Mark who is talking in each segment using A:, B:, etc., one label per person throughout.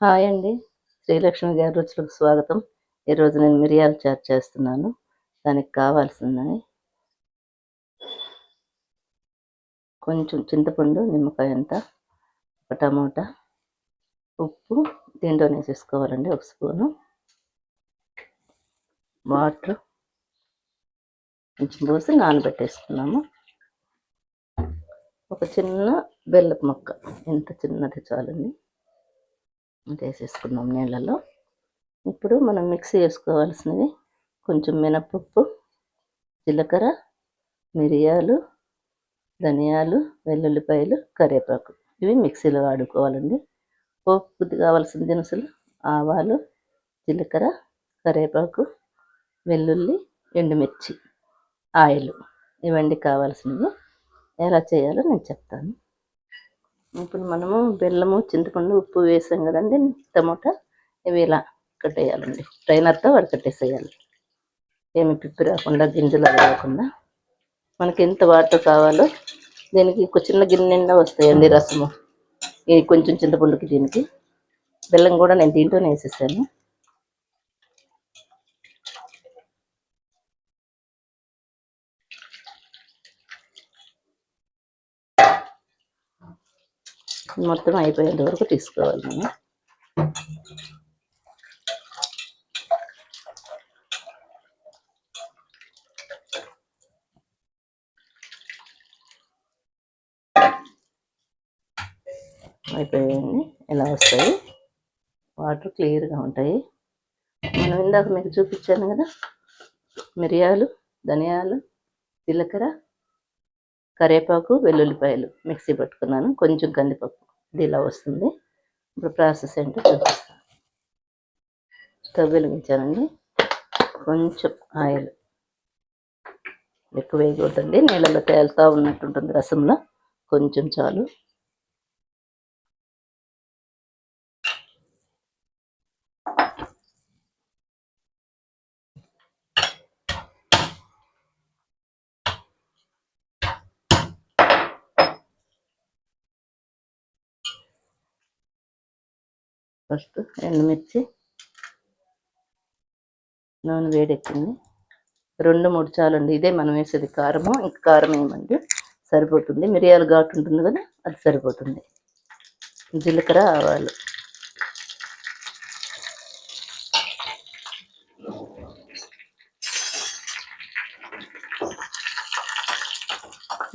A: Hi అండి. శ్రీలక్ష్మి గారి రుచులకు స్వాగతం. ఈరోజు నేను మిరియాల చారు చేస్తున్నాను. దానికి కావాల్సినవి కొంచెం చింతపండు, నిమ్మకాయంత, ఒక టమోటా, ఉప్పు దీంట్లోనే వేసేసుకోవాలండి, ఒక స్పూను వాటర్ కొంచెం పోసి నానబెట్టేసుకున్నాము. ఒక చిన్న బెల్లపు ముక్క, ఎంత చిన్నది చాలండి, అది వేసేసుకున్నాం నీళ్ళలో. ఇప్పుడు మనం మిక్సీ వేసుకోవాల్సినవి కొంచెం మినపప్పు, జీలకర్ర, మిరియాలు, ధనియాలు, వెల్లుల్లిపాయలు, కరివేపాకు, ఇవి మిక్సీలో వాడుకోవాలండి. పోపుకి కావాల్సిన దినుసులు ఆవాలు, జీలకర్ర, కరివేపాకు, వెల్లుల్లి, ఎండుమిర్చి, ఆయిల్, ఇవన్నీ కావాల్సినవి. ఎలా చేయాలో నేను చెప్తాను. ఇప్పుడు మనము బెల్లము, చింతపండు, ఉప్పు వేసాం కదండి, టమోటా, ఇవి ఇలా కట్టేయాలండి, ట్రైనర్తో వడకట్టేసేయాలి. ఏమి పిప్పి రాకుండా, గింజలు అవి రాకుండా. మనకి ఎంత వాటర్ కావాలో దీనికి ఒక చిన్న గిన్నె నిండా వస్తాయండి రసము. ఇది కొంచెం చింతపండుకి, దీనికి బెల్లం కూడా నేను దీంట్లోనే వేసేసాను. మొత్తం అయిపోయేంత వరకు తీసుకోవాలి మనం. అయిపోయాయండి, ఇలా వస్తాయి, వాటర్ క్లియర్గా ఉంటాయి. మనం ఇందాక మీకు చూపించాను కదా, మిరియాలు, ధనియాలు, జీలకర్ర, కరివేపాకు, వెల్లుల్లిపాయలు మిక్సీ పట్టుకున్నాను, కొంచెం కందిపప్పు, ఇది ఇలా వస్తుంది. ఇప్పుడు ప్రాసెస్ ఏంటో చూపిస్తాను. స్టవ్ వెలిగించానండి, కొంచెం ఆయిల్, ఎక్కువ వేయకూడదండి, నీళ్ళలో తేలుతూ ఉన్నట్టుంటుంది రసంలో, కొంచెం చాలు. ఫస్ట్ ఎండుమిర్చి, నూనె వేడెక్కింది, 2-3 చాలండి, ఇదే మనం వేసేది కారము, ఇంకా కారం వేయమండి, సరిపోతుంది. మిరియాలు ఘాటు ఉంటుంది కదా, అది సరిపోతుంది. జీలకర్ర, ఆవాలు,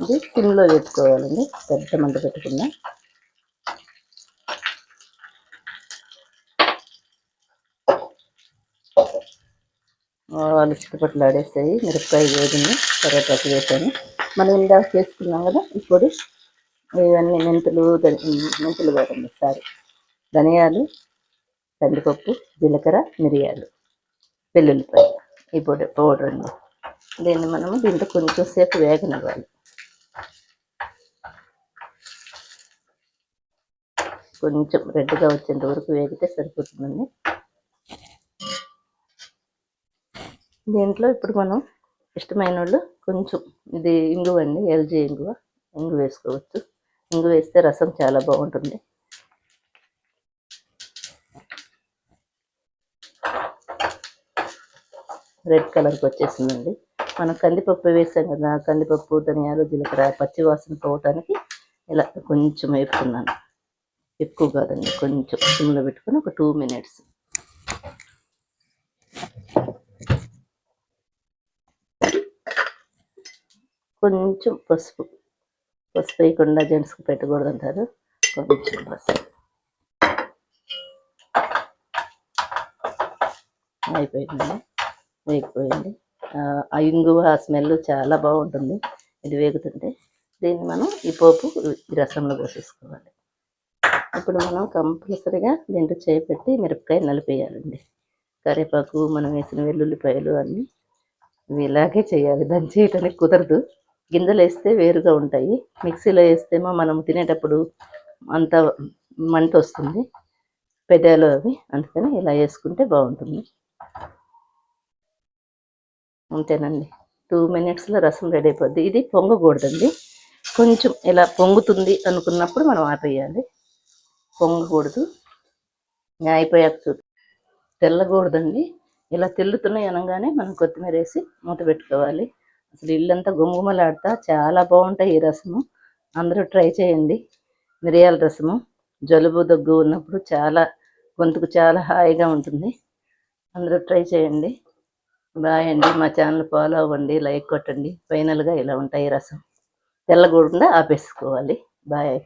A: ఇది సిమ్లో వేసుకోవాలండి, పెద్ద మంట పెట్టకుండా. ఆవాలు చుట్టుపక్కల ఆడేస్తాయి, మిరపకాయ వేగింది, కరివేపాకు వేసాను. మనం ఇందాక చేసుకున్నాం కదా ఇప్పుడు ఇవన్నీ మెంతులు కాదండి, ధనియాలు, కందిపప్పు, జీలకర్ర, మిరియాలు, వెల్లుల్లిపాయ, ఈ పౌడర్ అండి. దీన్ని మనము దీంట్లో కొంచెం సేపు వేగనివ్వాలి, కొంచెం రెడ్గా వచ్చేంత వరకు వేగితే సరిపోతుందండి. దీంట్లో ఇప్పుడు మనం ఇష్టమైన వాళ్ళు కొంచెం, ఇది ఇంగువ అండి, ఎల్జీ ఇంగువ వేసుకోవచ్చు. ఇంగువ వేస్తే రసం చాలా బాగుంటుంది. రెడ్ కలర్కి వచ్చేసిందండి. మనం కందిపప్పు వేసాం కదా, కందిపప్పు, ధనియాలు, జీలకర్ర పచ్చివాసన పోవటానికి ఇలా కొంచెం వేపుకున్నాను, ఎక్కువ కాదండి, కొంచెం సిమ్లో పెట్టుకొని ఒక 2 minutes. కొంచెం పసుపు వేయకుండా జెంట్స్కి పెట్టకూడదు అంటారు, కొంచెం పసుపు. అయిపోయిందండి, వేగిపోయింది. ఆ ఇంగువ స్మెల్ చాలా బాగుంటుంది ఇది వేగుతుంటే. దీన్ని మనం ఈ పోపు ఈ రసంలో పోసేసుకోవాలి. ఇప్పుడు మనం కంపల్సరీగా దీంట్లో చేపెట్టి మిరపకాయ నలిపేయాలండి. కరివేపాకు, మనం వేసిన వెల్లుల్లిపాయలు అన్నీ ఇవి ఇలాగే చేయాలి, దాన్ని చేయటానికి కుదరదు. గింజలు వేస్తే వేరుగా ఉంటాయి, మిక్సీలో వేస్తేమో మనం తినేటప్పుడు అంత మంట వస్తుంది పెదాలు అవి, అందుకని ఇలా వేసుకుంటే బాగుంటుంది. అంతేనండి, 2 minutesలో రసం రెడీ అయిపోద్ది. ఇది పొంగకూడదండి, కొంచెం ఇలా పొంగుతుంది అనుకున్నప్పుడు మనం ఆపేయాలి, పొంగకూడదు. అయిపోయాక తెల్లకూడదండి. ఇలా తెల్లుతున్నాయి అనగానే మనం కొత్తిమీర వేసి మూత పెట్టుకోవాలి. అసలు ఇల్లంతా గుమగుమలాడుతా చాలా బాగుంటాయి ఈ రసము. అందరూ ట్రై చేయండి. మిరియాల రసము జలుబు దగ్గు ఉన్నప్పుడు చాలా గొంతుకు చాలా హాయిగా ఉంటుంది. అందరూ ట్రై చేయండి. బాయ్ అండి. మా ఛానల్ ఫాలో అవ్వండి, లైక్ కొట్టండి. ఫైనల్గా ఇలా ఉంటాయి రసం. తెల్లగూడకుండా ఆపేసుకోవాలి. బాయ్.